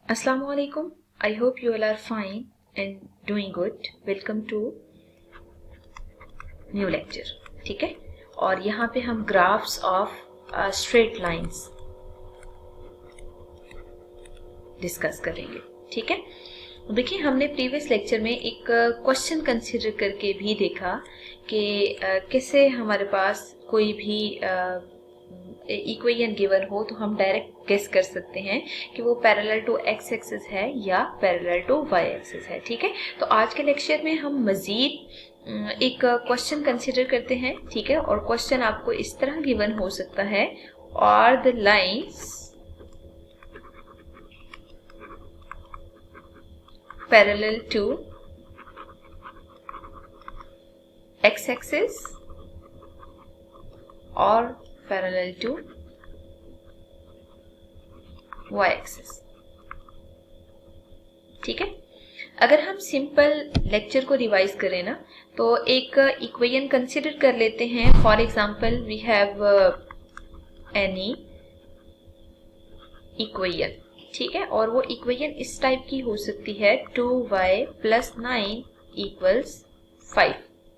Assalamualaikum. I hope you all are fine and doing good. Welcome to new lecture. ठीक है, और यहाँ पे हम graphs of straight lines discuss करेंगे. ठीक है, देखिए हमने प्रीवियस लेक्चर में एक क्वेश्चन कंसीडर करके भी देखा कि कैसे हमारे पास कोई भी इक्वेशन गिवन हो तो हम डायरेक्ट गेस कर सकते हैं कि वो पैरेलल टू एक्स एक्सिस है या पैरेलल टू वाई एक्सिस है. ठीक है, तो आज के लेक्चर में हम मजीद एक क्वेश्चन कंसीडर करते हैं. ठीक है, और क्वेश्चन आपको इस तरह गिवन हो सकता है, और the lines parallel to x axis और पैरेलल टू वाई एक्सिस. ठीक है, अगर हम सिंपल लेक्चर को रिवाइज करें ना तो एक इक्वेशन कंसीडर कर लेते हैं. For example we have any equation. ठीक है, और वो इक्वेशन इस टाइप की हो सकती है 2y + 9 = 5.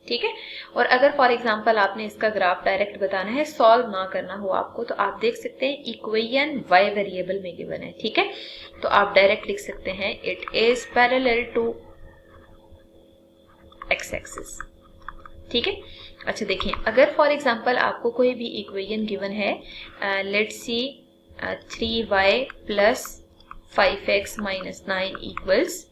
ठीक है, और अगर फॉर एग्जांपल आपने इसका ग्राफ डायरेक्ट बताना है, सॉल्व ना करना हो आपको, तो आप देख सकते हैं इक्वेशन y वेरिएबल में गिवन है. ठीक है, तो आप डायरेक्ट लिख सकते हैं it is parallel to x axis. ठीक है, अच्छा देखिए, अगर फॉर एग्जांपल आपको कोई भी इक्वेशन गिवन है, let's see 3y + 5x - 9 =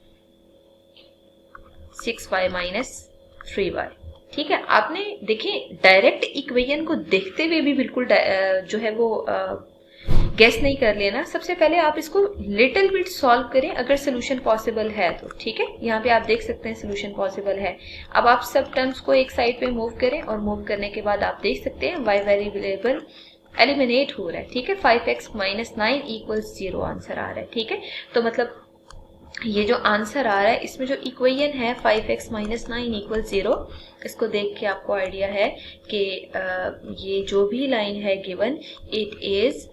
6y - 3y. ठीक है, आपने देखिए डायरेक्ट इक्वेशन को देखते हुए भी बिल्कुल जो है वो गेस नहीं कर लेना. सबसे पहले आप इसको लिटिल बिट सॉल्व करें अगर सोल्यूशन पॉसिबल है तो. ठीक है, यहाँ पे आप देख सकते हैं सोल्यूशन पॉसिबल है. अब आप सब टर्म्स को एक साइड पे मूव करें, और मूव करने के बाद आप देख सकते हैं y वेरिएबल एलिमिनेट हो रहा है. ठीक है, 5x - 9 = 0 आंसर आ रहा है. ठीक है, तो मतलब ये जो आंसर आ रहा है इसमें जो इक्वेशन है 5x - 9 = 0, इसको देख के आपको आइडिया है कि ये जो भी लाइन है given it is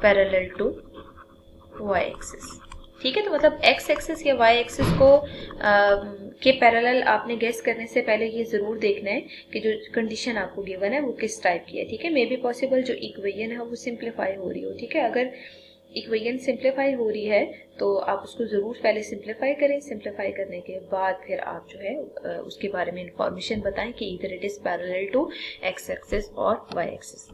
parallel to y axis. ठीक है, तो मतलब x एक्सिस या y एक्सिस को के पैरेलल आपने गेस करने से पहले ये जरूर देखना है कि जो कंडीशन आपको गिवन है वो किस टाइप की है. ठीक है, मे बी पॉसिबल जो इक्वेशन है वो सिंप्लीफाई हो रही हो. ठीक है, अगर इक्वेशन सिंप्लीफाई हो रही है तो आप उसको जरूर पहले सिंप्लीफाई करें. सिंप्लीफाई करने के बाद फिर आप जो है उसके बारे में इंफॉर्मेशन बताएं कि इधर it is parallel to x axis और वाई एक्सिस.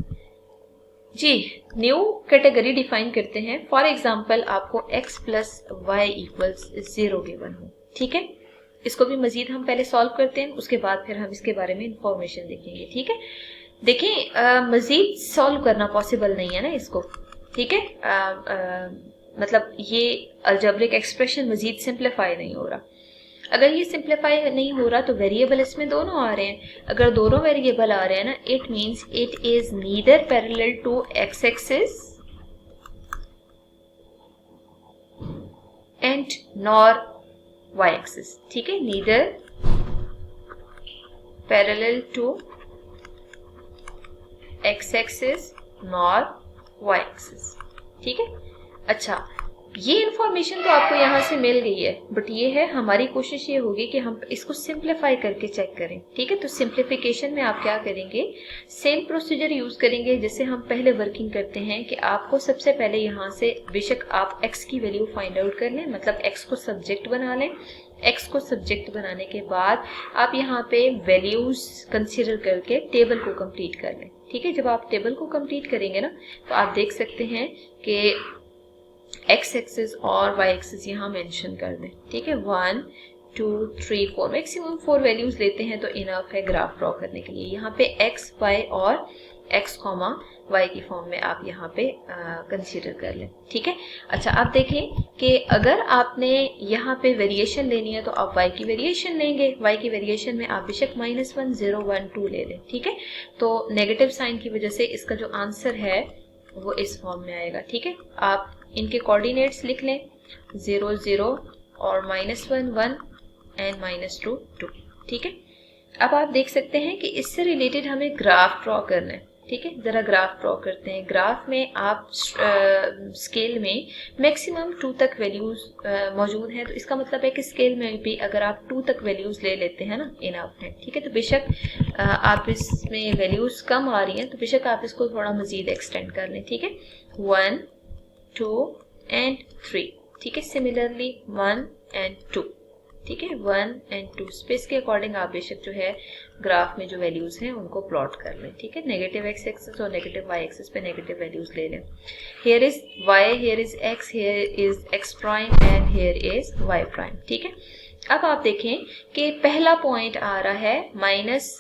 जी, न्यू कैटेगरी डिफाइन करते हैं. फॉर एग्जांपल आपको x + y = 0 गिवन हो. ठीक है, इसको भी मजीद हम पहले सॉल्व करते हैं, उसके बाद फिर हम इसके बारे में इंफॉर्मेशन देखेंगे. ठीक है, देखिए मजीद सॉल्व करना पॉसिबल नहीं है ना इसको. ठीक है, मतलब ये अलजेब्रिक एक्सप्रेशन मजीद सिंप्लीफाई नहीं हो रहा. अगर ये सिंप्लीफाई नहीं हो रहा तो वेरिएबल इसमें दोनों आ रहे हैं. अगर दोनों वेरिएबल आ रहे हैं ना, it means it is neither parallel to x axis and nor y axis. ठीक है, neither parallel to x axis nor y axis. ठीक है, अच्छा ये इंफॉर्मेशन तो आपको यहाँ से मिल गई है, बट ये है हमारी कोशिश ये होगी कि हम इसको सिंप्लीफाई करके चेक करें. ठीक है, तो सिंप्लीफिकेशन में आप क्या करेंगे, सेम प्रोसीजर यूज करेंगे जैसे हम पहले वर्किंग करते हैं कि आपको सबसे पहले यहाँ से बेशक आप x की वैल्यू फाइंड आउट कर लें, मतलब x को सब्जेक्ट बना लें. x को सब्जेक्ट बनाने के बाद आप यहाँ पे वैल्यूज कंसीडर करके टेबल को कंप्लीट कर लें. ठीक है, जब आप टेबल को कंप्लीट करेंगे ना तो आप देख सकते हैं कि एक्स एक्सिस और वाई एक्सिस यहाँ मेंशन कर दें. ठीक है, 1 2 3 4 मैक्सिमम 4 वैल्यूज लेते हैं तो इनफ है ग्राफ ड्रॉ करने के लिए. यहाँ पे एक्स वाई और x, y की फॉर्म में आप यहाँ पे कंसीडर कर लें. ठीक है, अच्छा आप देखें कि अगर आपने यहाँ पे वेरिएशन लेनी है तो आप y की वेरिएशन लेंगे. y की वेरिएशन में आप बेशक -1 0 1 2 ले लें. ठीक है, तो नेगेटिव साइन की वजह से इसका जो आंसर है वो इस फॉर्म में आएगा. ठीक है, आप इनके कोऑर्डिनेट्स लिख लें 0 0 और -1 1 एंड -2 2. ठीक है, अब आप देख सकते हैं कि इससे रिलेटेड हमें ग्राफ ड्रॉ करना है. ठीक है। जरा ग्राफ ड्रॉ करते हैं। ग्राफ में आप स्केल में मैक्सिमम 2 तक वैल्यूज मौजूद हैं, तो इसका मतलब है कि स्केल में भी अगर आप 2 तक वैल्यूज ले लेते हैं ना, इनफ है, ठीक है। तो बेशक आप इसमें वैल्यूज कम आ रही हैं तो बेशक आप इसको थोड़ा मजीद एक्सटेंड कर लें, ठीक है। 1 2 एंड 3, ठीक है। सिमिलरली 1 एंड 2, ठीक है। 1 एंड 2 स्पेस के अकॉर्डिंग आप बेशक जो है ग्राफ में जो वैल्यूज हैं उनको प्लॉट कर लें, ठीक है। नेगेटिव एक्स एक्सिस और नेगेटिव वाई एक्सिस पे नेगेटिव वैल्यूज ले लें। Here is y, here is x, here is x prime and here is y prime, ठीक है। अब आप देखें कि पहला पॉइंट आ रहा है माइनस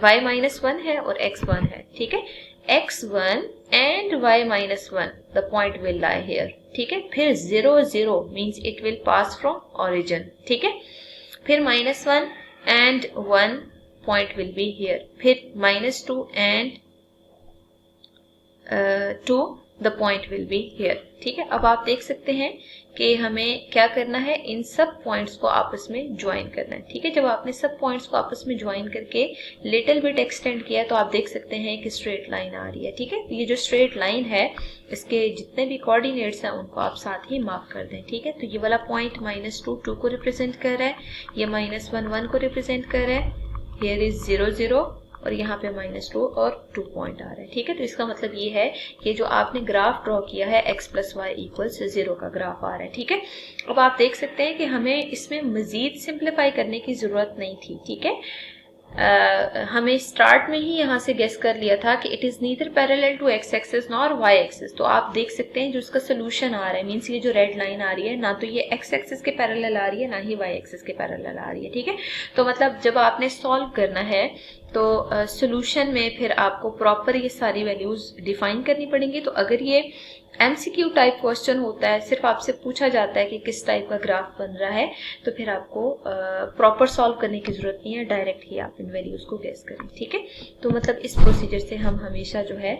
वाई माइनस 1 है और एक्स 1 है, ठीक है। x1 and y minus 1, the point will lie here, ठीक है। फिर 0 0 means it will pass from origin, ठीक है। फिर -1 and 1 point will be here, फिर -2 and 2 the point will be here, ठीक है। अब आप देख सकते हैं कि हमें क्या करना है, इन सब पॉइंट्स को आपस में ज्वाइन करना है, ठीक है। जब आपने सब पॉइंट्स को आपस में ज्वाइन करके लिटिल बिट एक्सटेंड किया तो आप देख सकते हैं कि स्ट्रेट लाइन आ रही है, ठीक है। ये जो स्ट्रेट लाइन है इसके जितने भी कोऑर्डिनेट्स हैं उनको आप साथ ही मार्क कर दें, ठीक है। तो ये वाला पॉइंट -2 2 को रिप्रेजेंट कर रहा है, ये -1 1 को रिप्रेजेंट कर रहा है, हियर इज 0 0 और यहाँ पे -2 और 2 पॉइंट आ रहा है, ठीक है। तो इसका मतलब ये है कि जो आपने ग्राफ ड्रॉ किया है x + y = 0 का ग्राफ आ रहा है, ठीक है। अब आप देख सकते हैं कि हमें इसमें मजीद सिंप्लीफाई करने की जरूरत नहीं थी, ठीक है। हमें स्टार्ट में ही यहाँ से गेस कर लिया था कि it is neither parallel to x axis nor y axis. तो आप देख सकते हैं जो उसका सोल्यूशन आ रहा है, मीन्स ये जो रेड लाइन आ रही है ना तो ये एक्स एक्सिस के पैरेलल आ रही है ना ही वाई एक्सिस के पैरेलल आ रही है, ठीक है। तो मतलब जब आपने सॉल्व करना है तो सोल्यूशन में फिर आपको प्रॉपर ये सारी वैल्यूज डिफाइन करनी पड़ेंगी। तो अगर ये एमसीक्यू टाइप क्वेश्चन होता है, सिर्फ आपसे पूछा जाता है कि किस टाइप का ग्राफ बन रहा है, तो फिर आपको प्रॉपर सॉल्व करने की जरूरत नहीं है, डायरेक्ट ही आप इन वैल्यूज को गेस करें, ठीक है। तो मतलब इस प्रोसीजर से हम हमेशा जो है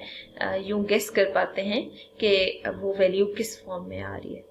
यूं गेस कर पाते हैं कि वो वैल्यू किस फॉर्म में आ रही है।